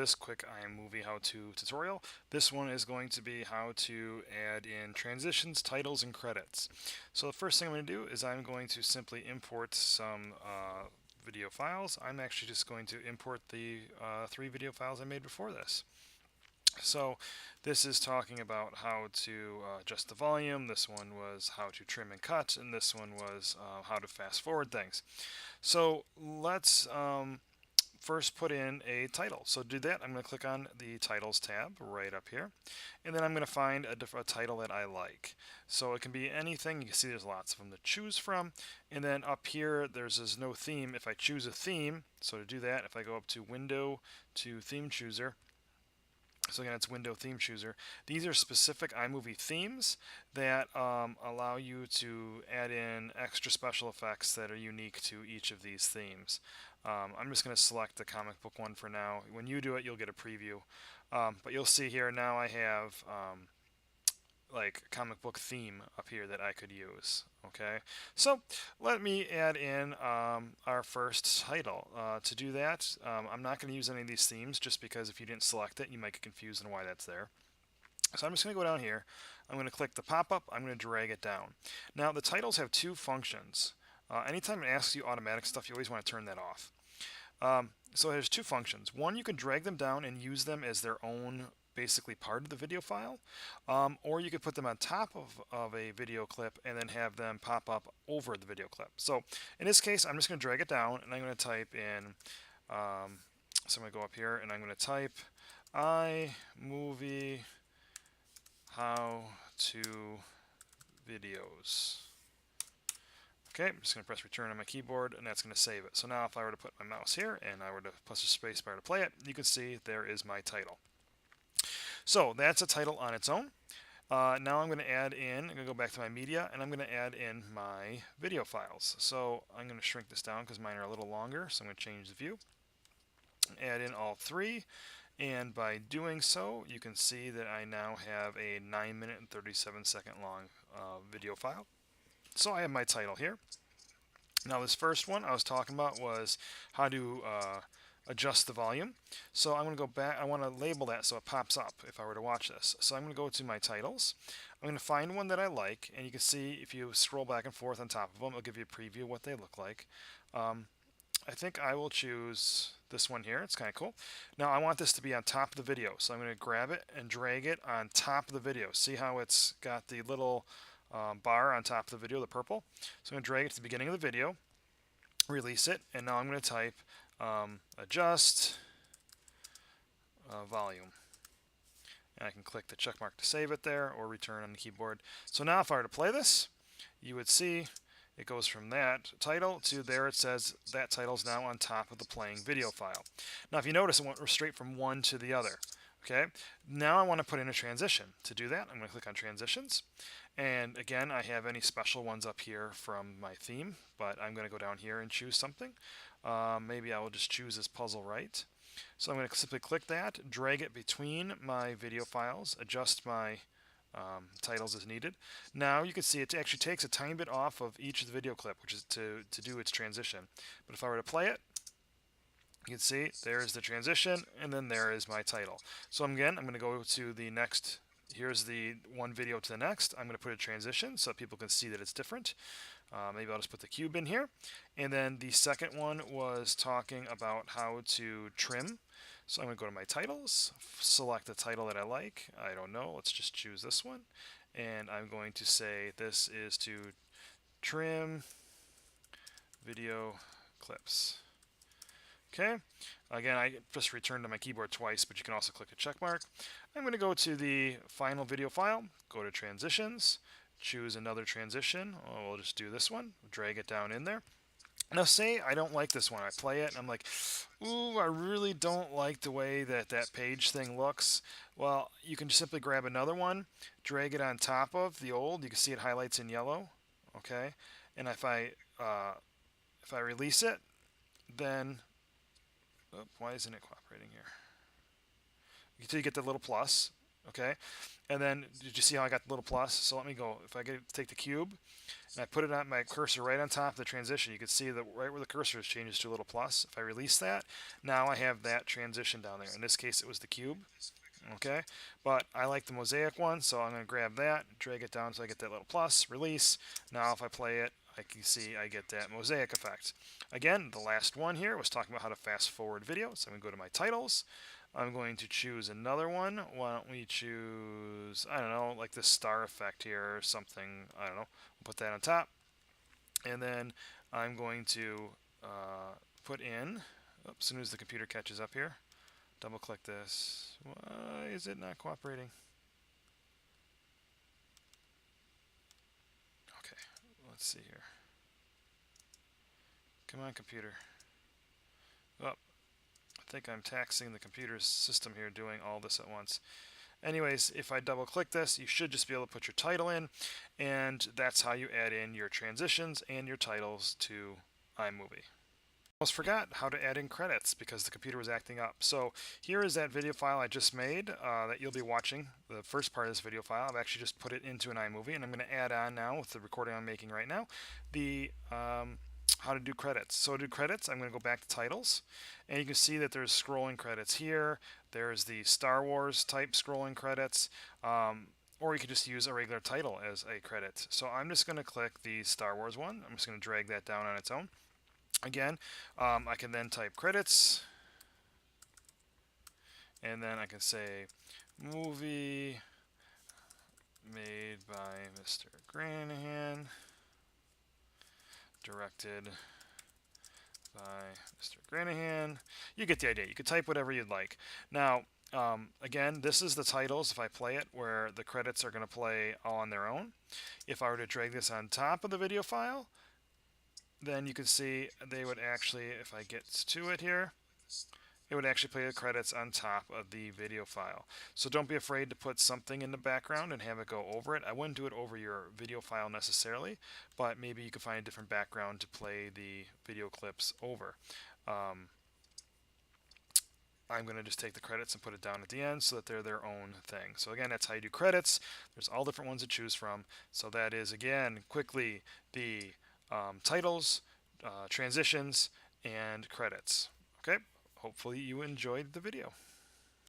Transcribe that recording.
this quick iMovie how-to tutorial. This one is going to be how to add in transitions, titles, and credits. So the first thing I'm going to do is I'm going to simply import some video files. I'm actually just going to import the 3 video files I made before this. So this is talking about how to adjust the volume, this one was how to trim and cut, and this one was how to fast forward things. So let's first put in a title. So to do that, I'm going to click on the titles tab right up here, and then I'm going to find a title that I like. So it can be anything. You can see there's lots of them to choose from, and then up here there's no theme. If I choose a theme, so to do that, if I go up to Window to Theme Chooser, so again, it's Window Theme Chooser. These are specific iMovie themes that allow you to add in extra special effects that are unique to each of these themes. I'm just going to select the comic book one for now. When you do it, you'll get a preview. But you'll see here now I have like comic book theme up here that I could use. Okay, so let me add in our first title. To do that, I'm not going to use any of these themes just because if you didn't select it, you might get confused on why that's there. So I'm just going to go down here. I'm going to click the pop-up. I'm going to drag it down. Now the titles have two functions. Anytime it asks you automatic stuff, you always want to turn that off. So there's two functions. One, you can drag them down and use them as their own basically part of the video file, or you could put them on top of a video clip and then have them pop up over the video clip. So in this case, I'm just going to drag it down and I'm going to type in, so I'm going to go up here and I'm going to type iMovie how to videos. Okay, I'm just going to press return on my keyboard and that's going to save it. So now if I were to put my mouse here and I were to press the space bar to play it, you can see there is my title. So that's a title on its own. Now I'm going to add in, I'm going to go back to my media and I'm going to add in my video files. So I'm going to shrink this down because mine are a little longer, so I'm going to change the view. Add in all 3, and by doing so you can see that I now have a 9-minute and 37-second long video file. So I have my title here. Now this first one I was talking about was how to adjust the volume. So I'm going to go back, I want to label that so it pops up if I were to watch this. So I'm going to go to my titles. I'm going to find one that I like, and you can see if you scroll back and forth on top of them, it'll give you a preview of what they look like. I think I will choose this one here. It's kind of cool. Now I want this to be on top of the video, so I'm going to grab it and drag it on top of the video. See how it's got the little bar on top of the video, the purple? So I'm going to drag it to the beginning of the video, release it, and now I'm going to type adjust volume. And I can click the check mark to save it there or return on the keyboard. So now if I were to play this, you would see it goes from that title to there. It says that title is now on top of the playing video file. Now if you notice, it went straight from one to the other. Okay, now I want to put in a transition. To do that, I'm going to click on transitions, and again I have any special ones up here from my theme, but I'm going to go down here and choose something. Maybe I will just choose this puzzle right. So I'm going to simply click that, drag it between my video files, adjust my titles as needed. Now you can see it actually takes a tiny bit off of each of the video clip, which is to do its transition. But if I were to play it, you can see there's the transition, and then there is my title. So again, I'm going to go to the next. Here's the one video to the next. I'm going to put a transition so people can see that it's different. Maybe I'll just put the cube in here. And then the second one was talking about how to trim. So I'm going to go to my titles, select the title that I like. I don't know, let's just choose this one. And I'm going to say this is to trim video clips. Okay, again, I just returned to my keyboard twice, but you can also click a check mark. I'm going to go to the final video file, go to transitions, choose another transition. Oh, we'll just do this one, drag it down in there. Now say I don't like this one, I play it and I'm like, ooh, I really don't like the way that that page thing looks. Well, you can just simply grab another one, drag it on top of the old, you can see it highlights in yellow, okay? And if I release it, then, oh, why isn't it cooperating here? Until you get the little plus, Okay, and then did you see how I got the little plus? So let me go. If I take the cube and I put it on my cursor right on top of the transition, you can see that right where the cursor is changes to a little plus. If I release that, now I have that transition down there. In this case, it was the cube. Okay, but I like the mosaic one, so I'm going to grab that, drag it down so I get that little plus, release. Now if I play it, I can see I get that mosaic effect. Again, the last one here was talking about how to fast forward video, so I'm going to go to my titles. I'm going to choose another one. Why don't we choose, I don't know, like this star effect here or something. I don't know. We'll put that on top. And then I'm going to put in, oops, as soon as the computer catches up here, double click this. Why is it not cooperating? Okay, let's see here. Come on, computer. Oh, I think I'm taxing the computer's system here doing all this at once. Anyways, if I double click this, you should just be able to put your title in, and that's how you add in your transitions and your titles to iMovie. Almost forgot how to add in credits because the computer was acting up. So here is that video file I just made that you'll be watching. The first part of this video file, I've actually just put it into an iMovie, and I'm going to add on now with the recording I'm making right now the how to do credits. So to do credits, I'm going to go back to titles, and you can see that there's scrolling credits here. There's the Star Wars type scrolling credits. Or you could just use a regular title as a credit. So I'm just going to click the Star Wars one. I'm just going to drag that down on its own. Again, I can then type credits, and then I can say movie made by Mr. Granahan, directed by Mr. Granahan. You get the idea. You can type whatever you'd like. Now, again, this is the titles if I play it, where the credits are going to play all on their own. If I were to drag this on top of the video file, then you can see they would actually, if I get to it here, it would actually play the credits on top of the video file. So don't be afraid to put something in the background and have it go over it. I wouldn't do it over your video file necessarily, but maybe you could find a different background to play the video clips over. I'm going to just take the credits and put it down at the end so that they're their own thing. So again, that's how you do credits. There's all different ones to choose from. So that is, again, quickly the titles, transitions, and credits. Okay, hopefully you enjoyed the video.